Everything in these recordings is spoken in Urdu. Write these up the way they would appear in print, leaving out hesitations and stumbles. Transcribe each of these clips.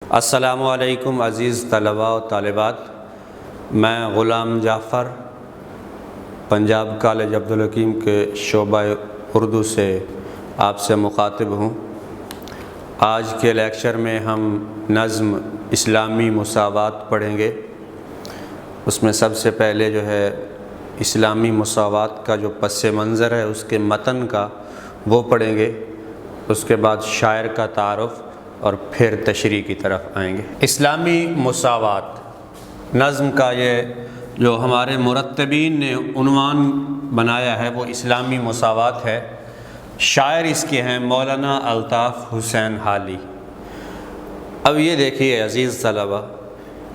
السلام علیکم عزیز طلباء و طالبات، میں غلام جعفر پنجاب کالج عبدالحکیم کے شعبہ اردو سے آپ سے مخاطب ہوں۔ آج کے لیکچر میں ہم نظم اسلامی مساوات پڑھیں گے۔ اس میں سب سے پہلے جو ہے اسلامی مساوات کا جو پس منظر ہے اس کے متن کا وہ پڑھیں گے، اس کے بعد شاعر کا تعارف اور پھر تشریح کی طرف آئیں گے۔ اسلامی مساوات نظم کا یہ جو ہمارے مرتبین نے عنوان بنایا ہے وہ اسلامی مساوات ہے۔ شاعر اس کے ہیں مولانا الطاف حسین حالی۔ اب یہ دیکھیے عزیز طلبہ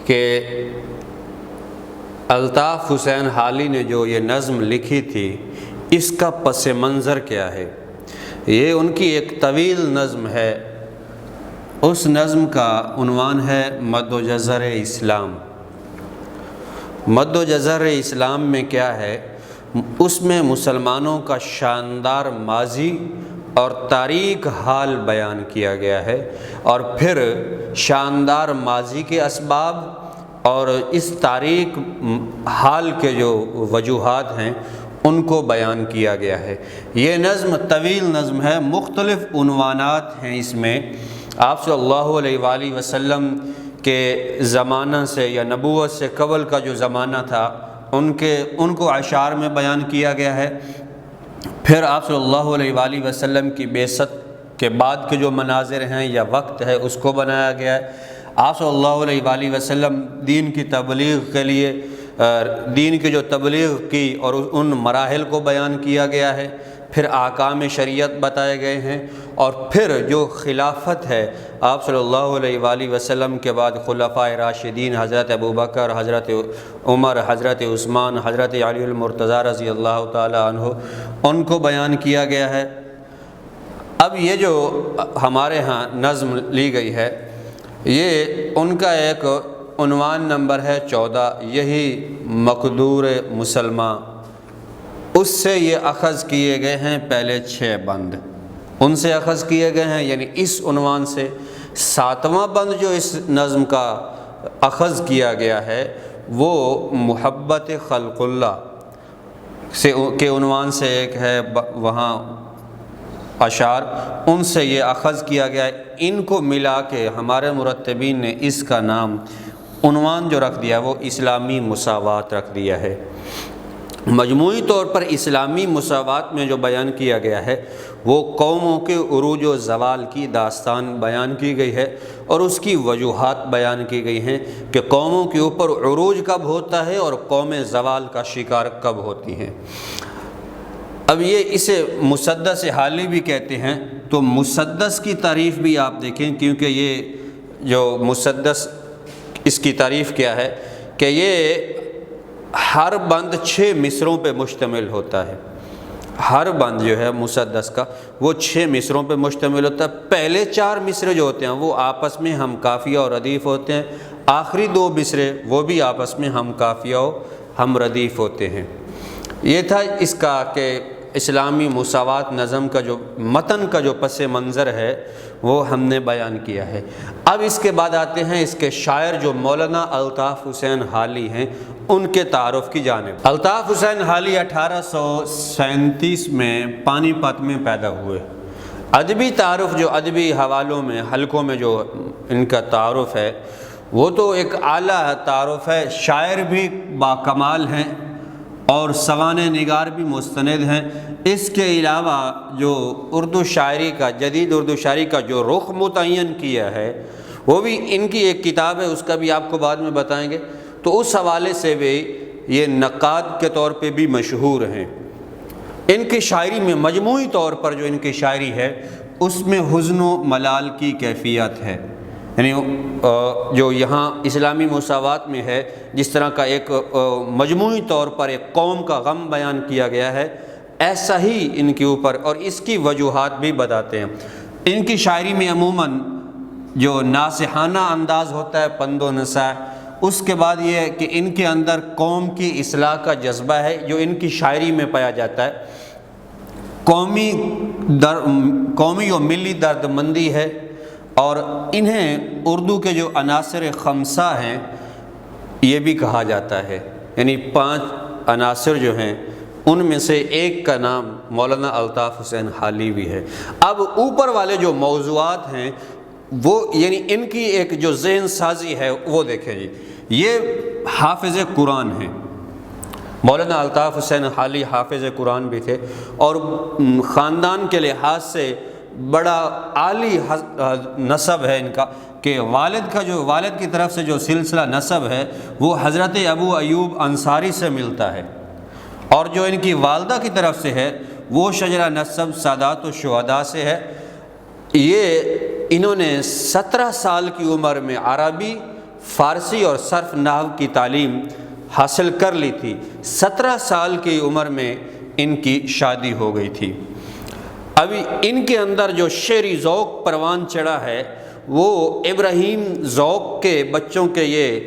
کہ الطاف حسین حالی نے جو یہ نظم لکھی تھی اس کا پس منظر کیا ہے؟ یہ ان کی ایک طویل نظم ہے۔ اس نظم کا عنوان ہے مد و جزر اسلام۔ مد و جزر اسلام میں کیا ہے؟ اس میں مسلمانوں کا شاندار ماضی اور تاریک حال بیان کیا گیا ہے، اور پھر شاندار ماضی کے اسباب اور اس تاریک حال کے جو وجوہات ہیں ان کو بیان کیا گیا ہے۔ یہ نظم طویل نظم ہے، مختلف عنوانات ہیں اس میں۔ آپ صلی اللہ علیہ وآلہ وسلم کے زمانہ سے یا نبوت سے قبل کا جو زمانہ تھا ان کو اشعار میں بیان کیا گیا ہے۔ پھر آپ صلی اللہ علیہ وآلہ وسلم کی بعثت کے بعد کے جو مناظر ہیں یا وقت ہے اس کو بنایا گیا ہے۔ آپ صلی اللہ علیہ وآلہ وسلم دین کی تبلیغ کے لیے دین کی جو تبلیغ کی اور ان مراحل کو بیان کیا گیا ہے۔ پھر احکام شریعت بتائے گئے ہیں، اور پھر جو خلافت ہے آپ صلی اللہ علیہ وآلہ وسلم کے بعد خلفائے راشدین حضرت ابوبکر، حضرت عمر، حضرت عثمان، حضرت علی المرتضیٰ رضی اللہ تعالی عنہ، ان کو بیان کیا گیا ہے۔ اب یہ جو ہمارے ہاں نظم لی گئی ہے یہ ان کا ایک عنوان نمبر ہے 14، یہی مقدور مسلماں۔ اس سے یہ اخذ کیے گئے ہیں پہلے 6 بند، ان سے اخذ کیے گئے ہیں، یعنی اس عنوان سے 7واں بند جو اس نظم کا اخذ کیا گیا ہے وہ محبت خلق اللہ سے کے عنوان سے ایک ہے وہاں اشعار، ان سے یہ اخذ کیا گیا ہے۔ ان کو ملا کے ہمارے مرتبین نے اس کا نام عنوان جو رکھ دیا وہ اسلامی مساوات رکھ دیا ہے۔ مجموعی طور پر اسلامی مساوات میں جو بیان کیا گیا ہے وہ قوموں کے عروج و زوال کی داستان بیان کی گئی ہے، اور اس کی وجوہات بیان کی گئی ہیں کہ قوموں کے اوپر عروج کب ہوتا ہے اور قومیں زوال کا شکار کب ہوتی ہیں۔ اب یہ اسے مسدس حالی بھی کہتے ہیں، تو مسدس کی تعریف بھی آپ دیکھیں، کیونکہ یہ جو مسدس اس کی تعریف کیا ہے کہ یہ ہر بند 6 مصروں پہ مشتمل ہوتا ہے۔ ہر بند جو ہے مسدس کا وہ 6 مصروں پہ مشتمل ہوتا ہے۔ پہلے 4 مصرے جو ہوتے ہیں وہ آپس میں ہم قافیہ اور ردیف ہوتے ہیں، آخری 2 مصرے وہ بھی آپس میں ہم قافیہ و ہم ردیف ہوتے ہیں۔ یہ تھا اس کا کہ اسلامی مساوات نظم کا جو متن کا جو پس منظر ہے وہ ہم نے بیان کیا ہے۔ اب اس کے بعد آتے ہیں اس کے شاعر جو مولانا الطاف حسین حالی ہیں ان کے تعارف کی جانب۔ الطاف حسین حالی 1837 میں پانی پت میں پیدا ہوئے۔ ادبی تعارف جو ادبی حوالوں میں حلقوں میں جو ان کا تعارف ہے وہ تو ایک اعلیٰ تعارف ہے۔ شاعر بھی باکمال ہیں اور سوانح نگار بھی مستند ہیں۔ اس کے علاوہ جو اردو شاعری کا جدید اردو شاعری کا جو رخ متعین کیا ہے وہ بھی ان کی ایک کتاب ہے، اس کا بھی آپ کو بعد میں بتائیں گے۔ تو اس حوالے سے بھی یہ نقاد کے طور پہ بھی مشہور ہیں۔ ان کی شاعری میں مجموعی طور پر جو ان کی شاعری ہے اس میں حزن و ملال کی کیفیت ہے، یعنی جو یہاں اسلامی مساوات میں ہے جس طرح کا ایک مجموعی طور پر ایک قوم کا غم بیان کیا گیا ہے، ایسا ہی ان کے اوپر، اور اس کی وجوہات بھی بتاتے ہیں۔ ان کی شاعری میں عموماً جو ناصحانہ انداز ہوتا ہے، پند و نصیحت، اس کے بعد یہ ہے کہ ان کے اندر قوم کی اصلاح کا جذبہ ہے جو ان کی شاعری میں پایا جاتا ہے۔ قومی و ملی درد مندی ہے، اور انہیں اردو کے جو عناصر خمسہ ہیں یہ بھی کہا جاتا ہے، یعنی 5 عناصر جو ہیں ان میں سے ایک کا نام مولانا الطاف حسین حالی بھی ہے۔ اب اوپر والے جو موضوعات ہیں وہ یعنی ان کی ایک جو ذہن سازی ہے وہ دیکھیں جی، یہ حافظ قرآن ہیں، مولانا الطاف حسین حالی حافظ قرآن بھی تھے، اور خاندان کے لحاظ سے بڑا عالی نسب ہے ان کا، کہ والد کی طرف سے جو سلسلہ نسب ہے وہ حضرت ابو ایوب انصاری سے ملتا ہے، اور جو ان کی والدہ کی طرف سے ہے وہ شجرہ نسب سادات الشہداء سے ہے۔ یہ انہوں نے 17 سال کی عمر میں عربی، فارسی اور صرف نحو کی تعلیم حاصل کر لی تھی۔ 17 سال کی عمر میں ان کی شادی ہو گئی تھی۔ ابھی ان کے اندر جو شعری ذوق پروان چڑھا ہے وہ ابراہیم ذوق کے بچوں کے یہ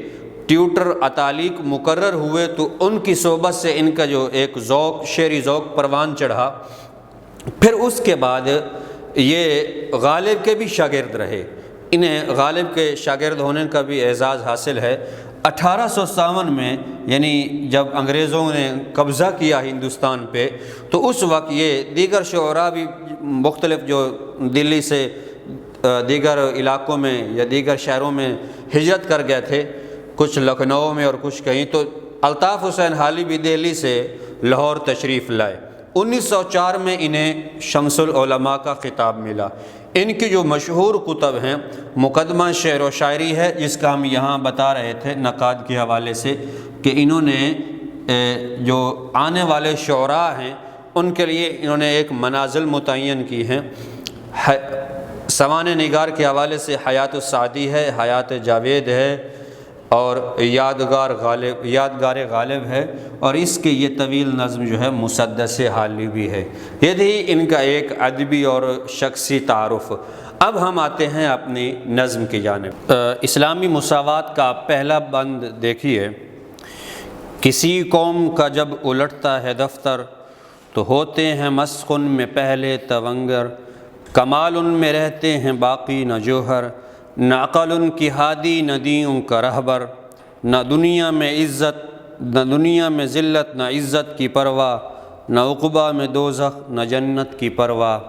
ٹیوٹر اطالیق مقرر ہوئے تو ان کی صحبت سے ان کا جو ایک ذوق شعری ذوق پروان چڑھا۔ پھر اس کے بعد یہ غالب کے بھی شاگرد رہے، انہیں غالب کے شاگرد ہونے کا بھی اعزاز حاصل ہے۔ 1857 میں یعنی جب انگریزوں نے قبضہ کیا ہندوستان پہ تو اس وقت یہ دیگر شعراء بھی مختلف جو دلی سے دیگر علاقوں میں یا دیگر شہروں میں ہجرت کر گئے تھے، کچھ لکھنؤ میں اور کچھ کہیں، تو الطاف حسین حالی بھی دہلی سے لاہور تشریف لائے۔ 1904 میں انہیں شمس العلماء کا خطاب ملا۔ ان کی جو مشہور کتب ہیں، مقدمہ شعر و شاعری ہے جس کا ہم یہاں بتا رہے تھے نقاد کے حوالے سے، کہ انہوں نے جو آنے والے شعراء ہیں ان کے لیے انہوں نے ایک منازل متعین کی ہیں۔ سوانح نگار کے حوالے سے حیات السعدی ہے، حیات جاوید ہے، اور یادگار غالب ہے، اور اس کے یہ طویل نظم جو ہے مسدس حالی بھی ہے۔ یہ تھی ان کا ایک ادبی اور شخصی تعارف۔ اب ہم آتے ہیں اپنی نظم کی جانب۔ اسلامی مساوات کا پہلا بند دیکھیے۔ کسی قوم کا جب الٹتا ہے دفتر تو ہوتے ہیں مسخ ان میں پہلے تونگر، کمال ان میں رہتے ہیں باقی نہ جوہر، نہ عقل ان کی ہادی نہ دین کا رہبر، نہ دنیا میں ذلت نہ عزت کی پرواہ، نہ عقبہ میں دوزخ نہ جنت کی پرواہ۔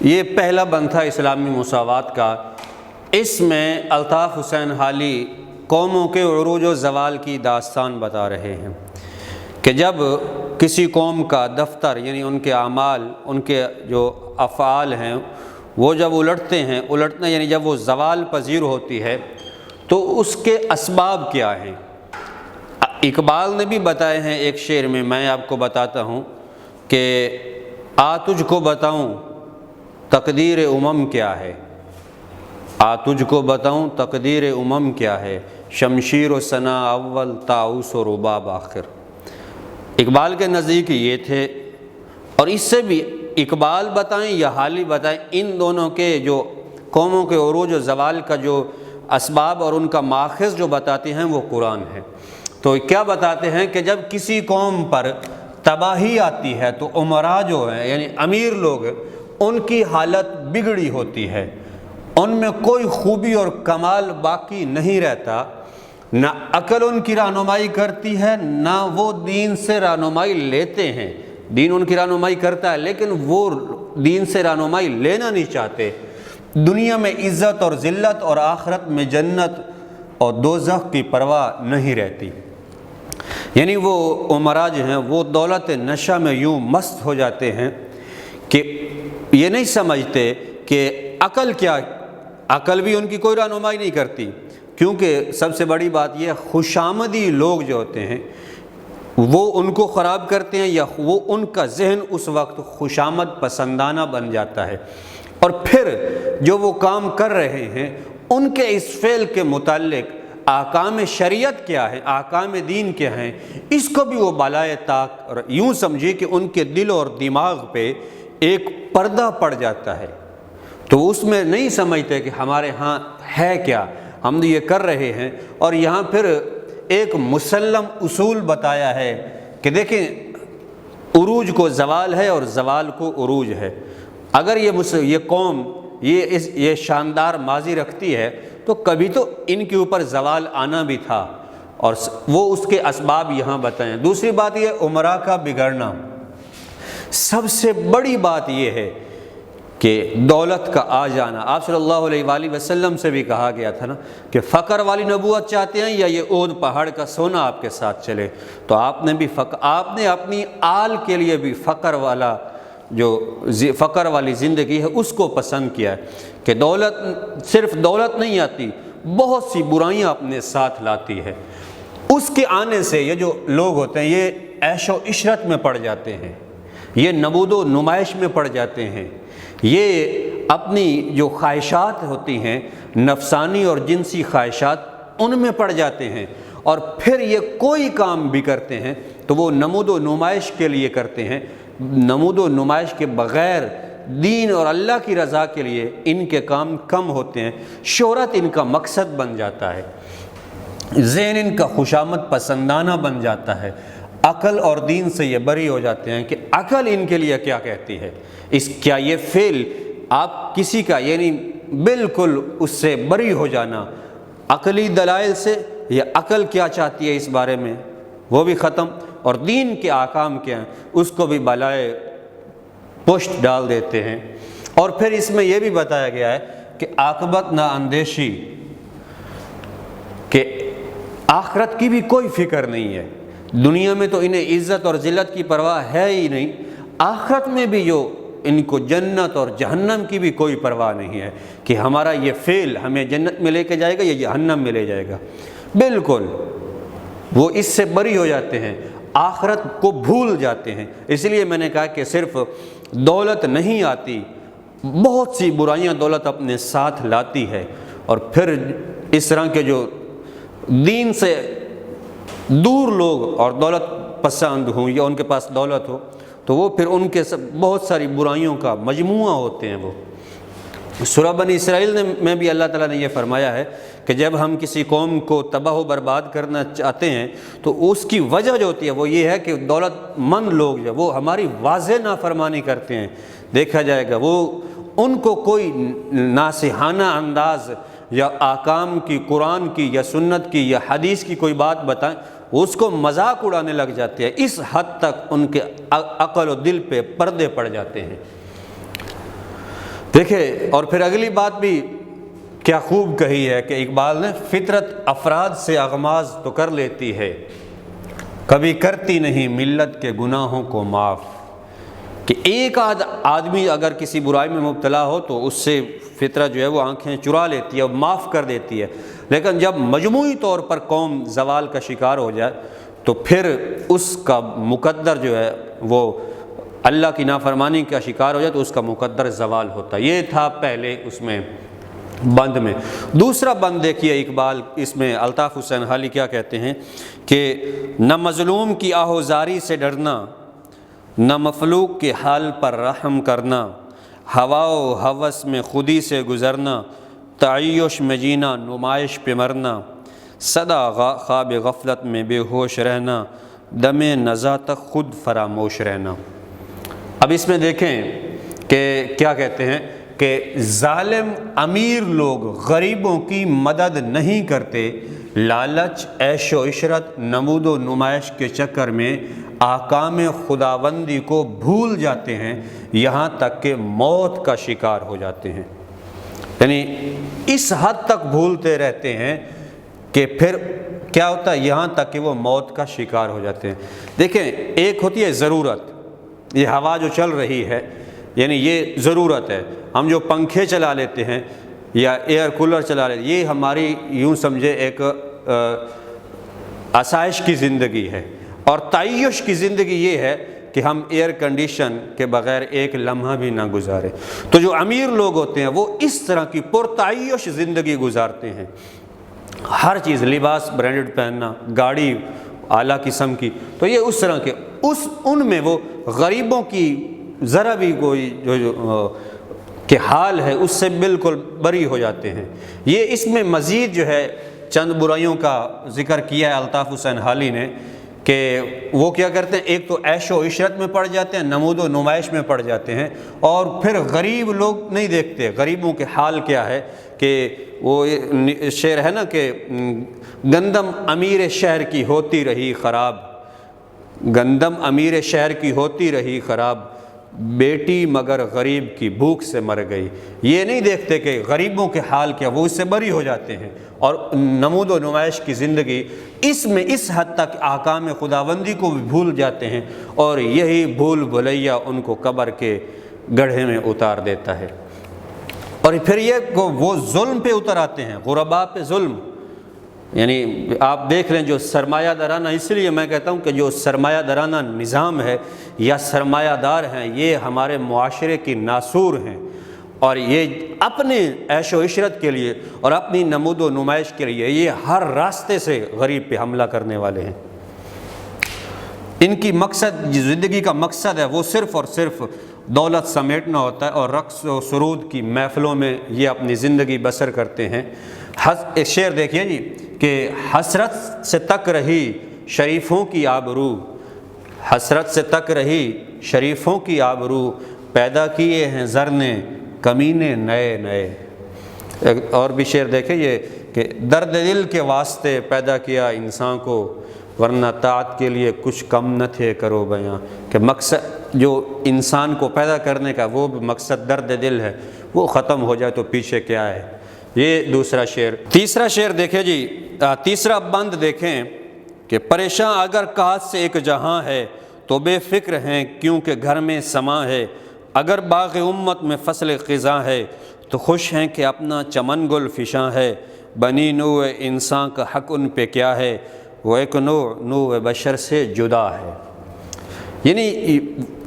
یہ پہلا بند تھا اسلامی مساوات کا۔ اس میں الطاف حسین حالی قوموں کے عروج و زوال کی داستان بتا رہے ہیں کہ جب کسی قوم کا دفتر یعنی ان کے اعمال، ان کے جو افعال ہیں وہ جب الٹنا یعنی جب وہ زوال پذیر ہوتی ہے تو اس کے اسباب کیا ہیں۔ اقبال نے بھی بتائے ہیں ایک شعر میں، میں آپ کو بتاتا ہوں کہ تجھ کو بتاؤں تقدیر امم کیا ہے، تجھ کو بتاؤں تقدیر امم کیا ہے، شمشیر و ثنا اول طاؤس و رباب آخر۔ اقبال کے نزدیک یہ تھے، اور اس سے بھی اقبال بتائیں یا حالی بتائیں، ان دونوں کے جو قوموں کے عروج و زوال کا جو اسباب اور ان کا ماخذ جو بتاتے ہیں وہ قرآن ہے۔ تو کیا بتاتے ہیں کہ جب کسی قوم پر تباہی آتی ہے تو امراء جو ہیں یعنی امیر لوگ، ان کی حالت بگڑی ہوتی ہے، ان میں کوئی خوبی اور کمال باقی نہیں رہتا، نہ عقل ان کی رہنمائی کرتی ہے نہ وہ دین سے رہنمائی لیتے ہیں۔ دین ان کی رہنمائی کرتا ہے لیکن وہ دین سے رہنمائی لینا نہیں چاہتے۔ دنیا میں عزت اور ذلت اور آخرت میں جنت اور دوزخ کی پرواہ نہیں رہتی۔ یعنی وہ امراء جو ہیں وہ دولت نشہ میں یوں مست ہو جاتے ہیں کہ یہ نہیں سمجھتے کہ عقل کیا، عقل بھی ان کی کوئی رہنمائی نہیں کرتی، کیونکہ سب سے بڑی بات یہ خوشامدی لوگ جو ہوتے ہیں وہ ان کو خراب کرتے ہیں، یا وہ ان کا ذہن اس وقت خوشامد پسندانہ بن جاتا ہے، اور پھر جو وہ کام کر رہے ہیں ان کے اس فعل کے متعلق احکام شریعت کیا ہے، احکام دین کیا ہیں، اس کو بھی وہ بالائے طاق، اور یوں سمجھے کہ ان کے دل اور دماغ پہ ایک پردہ پڑ جاتا ہے، تو اس میں نہیں سمجھتے کہ ہمارے ہاں ہے کیا، ہم یہ کر رہے ہیں۔ اور یہاں پھر ایک مسلم اصول بتایا ہے کہ دیکھیں عروج کو زوال ہے اور زوال کو عروج ہے۔ اگر یہ قوم یہ شاندار ماضی رکھتی ہے تو کبھی تو ان کے اوپر زوال آنا بھی تھا، اور وہ اس کے اسباب یہاں بتائیں۔ دوسری بات یہ عمرا کا بگڑنا، سب سے بڑی بات یہ ہے کہ دولت کا آ جانا۔ آپ صلی اللہ علیہ وآلہ وسلم سے بھی کہا گیا تھا نا کہ فقر والی نبوت چاہتے ہیں یا یہ اود پہاڑ کا سونا آپ کے ساتھ چلے، تو آپ نے اپنی آل کے لیے بھی فقر والی زندگی ہے اس کو پسند کیا ہے کہ صرف دولت نہیں آتی، بہت سی برائیاں اپنے ساتھ لاتی ہے۔ اس کے آنے سے یہ جو لوگ ہوتے ہیں یہ عیش و عشرت میں پڑ جاتے ہیں، یہ نمود و نمائش میں پڑ جاتے ہیں، یہ اپنی جو خواہشات ہوتی ہیں نفسانی اور جنسی خواہشات ان میں پڑ جاتے ہیں، اور پھر یہ کوئی کام بھی کرتے ہیں تو وہ نمود و نمائش کے لیے کرتے ہیں، نمود و نمائش کے بغیر دین اور اللہ کی رضا کے لیے ان کے کام کم ہوتے ہیں۔ شہرت ان کا مقصد بن جاتا ہے، ذہن ان کا خوشامد پسندانہ بن جاتا ہے، عقل اور دین سے یہ بری ہو جاتے ہیں کہ عقل ان کے لیے کیا کہتی ہے، کیا یہ فعل آپ کسی کا یعنی بالکل اس سے بری ہو جانا عقلی دلائل سے، یا عقل کیا چاہتی ہے اس بارے میں وہ بھی ختم، اور دین کے احکام کیا ہیں اس کو بھی بالائے پشت ڈال دیتے ہیں۔ اور پھر اس میں یہ بھی بتایا گیا ہے کہ عاقبت نہ اندیشی، کہ آخرت کی بھی کوئی فکر نہیں ہے، دنیا میں تو انہیں عزت اور ذلت کی پرواہ ہے ہی نہیں، آخرت میں بھی جو ان کو جنت اور جہنم کی بھی کوئی پرواہ نہیں ہے کہ ہمارا یہ فعل ہمیں جنت میں لے کے جائے گا یا جہنم میں لے جائے گا، بالکل وہ اس سے بری ہو جاتے ہیں، آخرت کو بھول جاتے ہیں۔ اس لیے میں نے کہا کہ صرف دولت نہیں آتی، بہت سی برائیاں دولت اپنے ساتھ لاتی ہے، اور پھر اس طرح کے جو دین سے دور لوگ اور دولت پسند ہوں یا ان کے پاس دولت ہو تو وہ پھر ان کے بہت ساری برائیوں کا مجموعہ ہوتے ہیں۔ وہ سورہ بنی اسرائیل میں بھی اللہ تعالیٰ نے یہ فرمایا ہے کہ جب ہم کسی قوم کو تباہ و برباد کرنا چاہتے ہیں تو اس کی وجہ جو ہوتی ہے وہ یہ ہے کہ دولت مند لوگ جو وہ ہماری واضح نافرمانی کرتے ہیں، دیکھا جائے گا وہ ان کو کوئی ناصحانہ انداز یا احکام کی، قرآن کی یا سنت کی یا حدیث کی کوئی بات بتائیں اس کو مذاق اڑانے لگ جاتے ہیں، اس حد تک ان کے عقل و دل پہ پردے پڑ جاتے ہیں۔ دیکھیں، اور پھر اگلی بات بھی کیا خوب کہی ہے کہ اقبال نے، فطرت افراد سے اغماز تو کر لیتی ہے، کبھی کرتی نہیں ملت کے گناہوں کو معاف، کہ ایک آدمی اگر کسی برائی میں مبتلا ہو تو اس سے فطرت جو ہے وہ آنکھیں چرا لیتی ہے اور معاف کر دیتی ہے، لیکن جب مجموعی طور پر قوم زوال کا شکار ہو جائے تو پھر اس کا مقدر جو ہے وہ اللہ کی نافرمانی کا شکار ہو جائے تو اس کا مقدر زوال ہوتا ہے۔ یہ تھا پہلے اس میں بند میں۔ دوسرا بند دیکھیے اقبال اس میں الطاف حسین حالی کیا کہتے ہیں کہ نہ مظلوم کی آہوزاری سے ڈرنا، نہ مخلوق کے حال پر رحم کرنا، ہوا و ہوس میں خودی سے گزرنا، تعیش میں جینا نمائش پہ مرنا، صدا خواب غفلت میں بے ہوش رہنا، دم نزا تک خود فراموش رہنا۔ اب اس میں دیکھیں کہ کیا کہتے ہیں کہ ظالم امیر لوگ غریبوں کی مدد نہیں کرتے، لالچ، عیش و عشرت، نمود و نمائش کے چکر میں احکام خداوندی کو بھول جاتے ہیں، یہاں تک کہ موت کا شکار ہو جاتے ہیں۔ یعنی اس حد تک بھولتے رہتے ہیں کہ پھر کیا ہوتا ہے، یہاں تک کہ وہ موت کا شکار ہو جاتے ہیں۔ دیکھیں، ایک ہوتی ہے ضرورت، یہ ہوا جو چل رہی ہے یعنی یہ ضرورت ہے، ہم جو پنکھے چلا لیتے ہیں یا ایئر کولر چلا لیتے ہیں یہ ہماری یوں سمجھے ایک آسائش کی زندگی ہے، اور تعیش کی زندگی یہ ہے کہ ہم ایئر کنڈیشن کے بغیر ایک لمحہ بھی نہ گزارے۔ تو جو امیر لوگ ہوتے ہیں وہ اس طرح کی پرتعیش زندگی گزارتے ہیں، ہر چیز، لباس برانڈڈ پہننا، گاڑی اعلیٰ قسم کی، تو یہ اس طرح کے ان میں وہ غریبوں کی ذرا بھی کوئی جو کہ حال ہے اس سے بالکل بری ہو جاتے ہیں۔ یہ اس میں مزید جو ہے چند برائیوں کا ذکر کیا ہے الطاف حسین حالی نے کہ وہ کیا کرتے ہیں، ایک تو عیش و عشرت میں پڑ جاتے ہیں، نمود و نمائش میں پڑ جاتے ہیں، اور پھر غریب لوگ نہیں دیکھتے غریبوں کے حال کیا ہے۔ کہ وہ شعر ہے نا کہ گندم امیر شہر کی ہوتی رہی خراب، گندم امیر شہر کی ہوتی رہی خراب، بیٹی مگر غریب کی بھوک سے مر گئی۔ یہ نہیں دیکھتے کہ غریبوں کے حال کیا، وہ اس سے بری ہو جاتے ہیں اور نمود و نمائش کی زندگی اس میں اس حد تک احکام خداوندی کو بھی بھول جاتے ہیں، اور یہی بھول بھلیا ان کو قبر کے گڑھے میں اتار دیتا ہے۔ اور پھر یہ وہ ظلم پہ اتر آتے ہیں، غرباء پہ ظلم، یعنی آپ دیکھ لیں جو سرمایہ دارانہ، اس لیے میں کہتا ہوں کہ جو سرمایہ دارانہ نظام ہے یا سرمایہ دار ہیں، یہ ہمارے معاشرے کی ناسور ہیں، اور یہ اپنے عیش و عشرت کے لیے اور اپنی نمود و نمائش کے لیے یہ ہر راستے سے غریب پہ حملہ کرنے والے ہیں۔ ان کی مقصد، زندگی کا مقصد ہے وہ صرف اور صرف دولت سمیٹنا ہوتا ہے، اور رقص و سرود کی محفلوں میں یہ اپنی زندگی بسر کرتے ہیں۔ ایک شعر دیکھیے جی کہ حسرت سے تک رہی شریفوں کی آبرو، حسرت سے تک رہی شریفوں کی آبرو، پیدا کیے ہیں زر نے کمینے نئے نئے۔ اور بھی شعر دیکھیں یہ کہ درد دل کے واسطے پیدا کیا انسان کو، ورنہ طاعت کے لیے کچھ کم نہ تھے کرو بیاں۔ کہ مقصد جو انسان کو پیدا کرنے کا وہ بھی مقصد درد دل ہے، وہ ختم ہو جائے تو پیچھے کیا ہے۔ یہ دوسرا شعر۔ تیسرا شعر دیکھیں جی، تیسرا بند دیکھیں کہ پریشاں اگر کاج سے ایک جہاں ہے تو بے فکر ہیں کیونکہ گھر میں سما ہے، اگر باغ امت میں فصل خزاں ہے تو خوش ہیں کہ اپنا چمن گل فشاں ہے، بنی نوع انسان کا حق ان پہ کیا ہے، وہ ایک نوع بشر سے جدا ہے۔ یعنی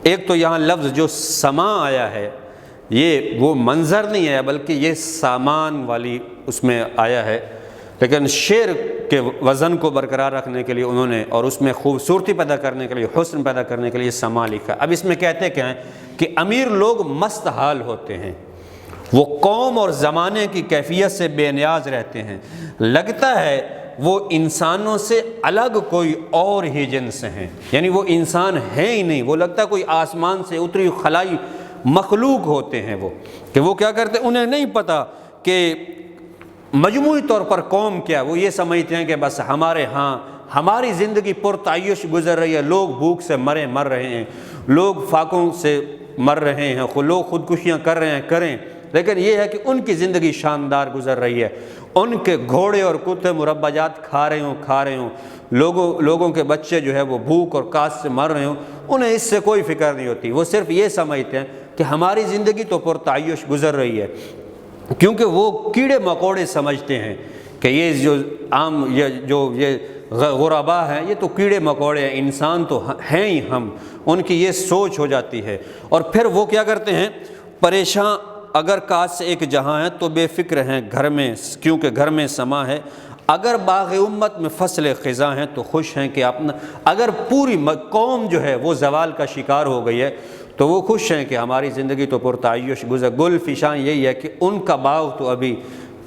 ایک تو یہاں لفظ جو سما آیا ہے یہ وہ منظر نہیں ہے بلکہ یہ سامان والی اس میں آیا ہے، لیکن شعر کے وزن کو برقرار رکھنے کے لیے انہوں نے اور اس میں خوبصورتی پیدا کرنے کے لیے، حسن پیدا کرنے کے لیے سما لکھا۔ اب اس میں کہتے کیا ہیں کہ امیر لوگ مست حال ہوتے ہیں، وہ قوم اور زمانے کی کیفیت سے بے نیاز رہتے ہیں، لگتا ہے وہ انسانوں سے الگ کوئی اور ہی جنس ہیں، یعنی وہ انسان ہے ہی نہیں، وہ لگتا ہے کوئی آسمان سے اتری خلائی مخلوق ہوتے ہیں۔ وہ کہ وہ کیا کرتے ہیں، انہیں نہیں پتہ کہ مجموعی طور پر قوم کیا، وہ یہ سمجھتے ہیں کہ بس ہمارے ہاں ہماری زندگی پرتعیش گزر رہی ہے، لوگ بھوک سے مر رہے ہیں، لوگ فاقوں سے مر رہے ہیں، لوگ خودکشیاں کر رہے ہیں، کریں، لیکن یہ ہے کہ ان کی زندگی شاندار گزر رہی ہے، ان کے گھوڑے اور کتے مربع جات کھا رہے ہوں، لوگوں کے بچے جو ہے وہ بھوک اور کاس سے مر رہے ہوں، انہیں اس سے کوئی فکر نہیں ہوتی، وہ صرف یہ سمجھتے ہیں کہ ہماری زندگی تو پرتعیش گزر رہی ہے، کیونکہ وہ کیڑے مکوڑے سمجھتے ہیں کہ یہ جو عام یہ غرباء ہیں یہ تو کیڑے مکوڑے ہیں، انسان تو ہیں ہی ہم، ان کی یہ سوچ ہو جاتی ہے۔ اور پھر وہ کیا کرتے ہیں، پریشاں اگر کاج سے ایک جہاں ہے تو بے فکر ہیں گھر میں کیونکہ گھر میں سما ہے، اگر باغ امت میں فصل خزاں ہیں تو خوش ہیں کہ اپنا، اگر پوری قوم جو ہے وہ زوال کا شکار ہو گئی ہے تو وہ خوش ہیں کہ ہماری زندگی تو پرتعیش گزر۔ گل فشاں یہی ہے کہ ان کا باغ تو ابھی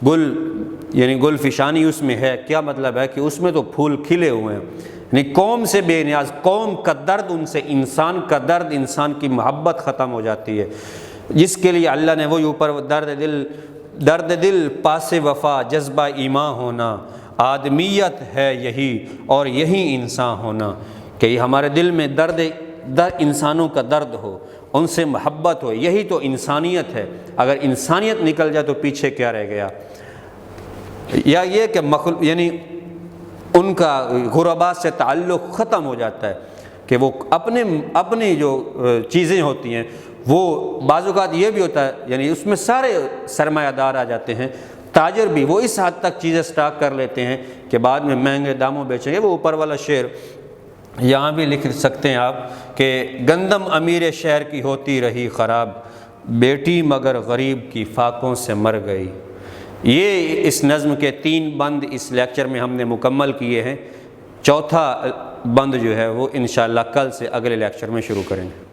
یعنی گل فشانی اس میں ہے، کیا مطلب ہے کہ اس میں تو پھول کھلے ہوئے ہیں، یعنی قوم سے بے نیاز، قوم کا درد ان سے، انسان کا درد، انسان کی محبت ختم ہو جاتی ہے، جس کے لیے اللہ نے وہی اوپر درد دل پاس وفا جذبہ ایماں ہونا، آدمیت ہے یہی اور یہی انسان ہونا، کہ یہ ہمارے دل میں درد انسانوں کا درد ہو، ان سے محبت ہو، یہی تو انسانیت ہے۔ اگر انسانیت نکل جائے تو پیچھے کیا رہ گیا؟ یا یہ کہ یعنی ان کا غرباء سے تعلق ختم ہو جاتا ہے کہ وہ اپنی جو چیزیں ہوتی ہیں وہ بعض اوقات یہ بھی ہوتا ہے، یعنی اس میں سارے سرمایہ دار آ جاتے ہیں، تاجر بھی، وہ اس حد تک چیزیں سٹاک کر لیتے ہیں کہ بعد میں مہنگے داموں بیچیں گے۔ وہ اوپر والا شعر یہاں بھی لکھ سکتے ہیں آپ کہ گندم امیر شہر کی ہوتی رہی خراب، بیٹی مگر غریب کی فاقوں سے مر گئی۔ یہ اس نظم کے 3 بند اس لیکچر میں ہم نے مکمل کیے ہیں، چوتھا بند جو ہے وہ انشاءاللہ کل سے اگلے لیکچر میں شروع کریں گے۔